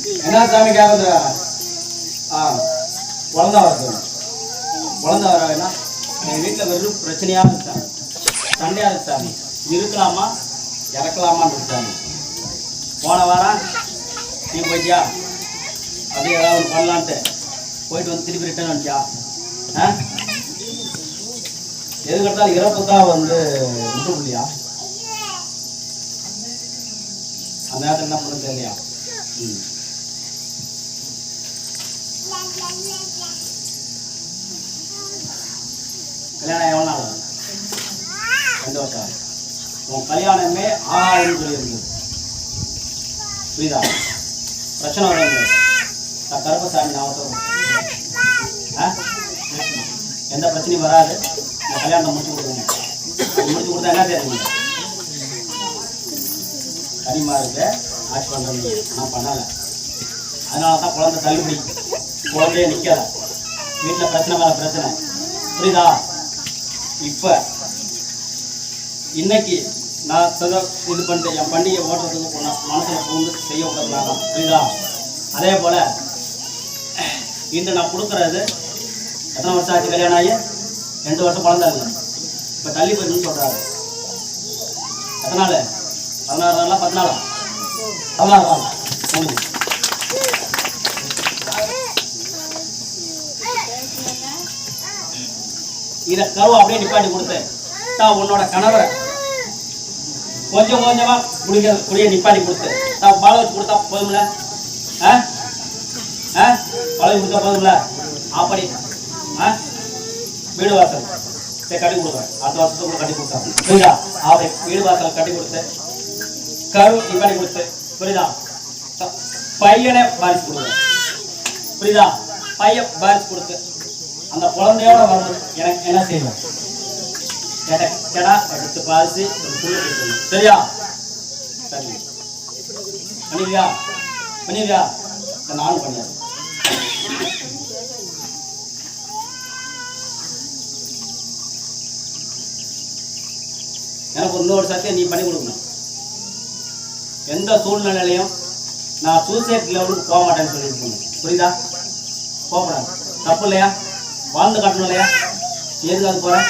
என்ன சாமி கேட்குற? குழந்தா வர குழந்தா வர வேணா எங்கள் வீட்டில் வெறும் பிரச்சனையாக இருக்காங்க, சண்டையாக இருக்காங்க. இருக்கலாமா இறக்கலாமான்னு இருக்காங்க. போன வாரம் நீ போயிட்டியா? அப்படியே ஏதாவது ஒன்று பண்ணலான்ட்டு போயிட்டு வந்து திருப்பி ரிட்டர்ன் வந்துட்டியா? எது கட்டாலும் இறப்பு தான் வந்து விட்டு இல்லையா? அந்த நேரத்தில் என்ன பண்ண தெரியலையா? கல்யாணம் எவ்வளோ நாள்? 2 வருஷம். உன் கல்யாணமே ஆயிரம் சொல்லியிருந்தது. புரியுதா? பிரச்சனை வர நான் கருப்பசாமி நான் எந்த பிரச்சனையும் வராது. நான் கல்யாணத்தை முடிச்சு கொடுங்க. முடிச்சு கொடுத்தா என்ன செய்யுங்க? கனிமா இருக்கு ஆட்சி பண்ணுறது நான் பண்ணலை. அதனால தான் குழந்தை தள்ளுபடி, குழந்தைய நிற்கலை. வீட்டில் பிரச்சனை மேலே பிரச்சனை. புரியுதா? இப்போ இன்னைக்கு நான் இது பண்ணிட்டு என் பண்டிகை ஓட்டுறதுக்கு போனேன். மனசில் பூந்து செய்ய விட்டதுனால. புரியுதா? அதே போல் இன்று நான் கொடுக்குறது எத்தனை வருஷம் ஆச்சு கல்யாணம் ஆகி? 2 வருஷம் குழந்தை இல்லை. இப்போ தள்ளி போயிடுன்னு சொல்கிறாரு. எத்தனை நாள்? 16 நாளா 10 நாளா? 16 நாள் முடிஞ்சு. இதை கருவை அப்படியே நிப்பாட்டி கொடுத்தேன். உன்னோட கணவரை கொஞ்சம் கொஞ்சமா குடிய நிப்பாட்டி கொடுத்து நான் பாலை வச்சு கொடுத்தா போதும்ல? பாலை கொடுத்தா போதும்ல? அப்படி வீடு வாசல் கட்டி கொடுக்குறேன். அடுத்த வருஷத்துக்கு கட்டி கொடுத்தாங்க. புரியுதா? அவரை வீடு வாசல் கட்டி கொடுத்து கரு நிப்பாட்டி கொடுத்து, புரியுதா? பையனை பாரிச்சு கொடுக்குறேன். புரியுதா? பையன் பாரிச்சு கொடுத்து அந்த குழந்தையோட வருது. எனக்கு என்ன செய்வேன்? எடுத்து பாரிச்சு சரியா? சரி பண்ணிடுவியா? பண்ணிடுவியா? நானும் பண்ணிடுறேன். எனக்கு இன்னொரு சத்தியம் நீ பண்ணி கொடுக்கணும். எந்த சூழ்நிலையிலையும் நான் சூசைட் லெவலுக்கு போக மாட்டேன்னு சொல்லிட்டு போகணும். புரியுதா? போகக்கூடாது. தப்பு இல்லையா? வாழ்ந்து காட்டணும் இல்லையா? எதுக்கு அது போகிறேன்?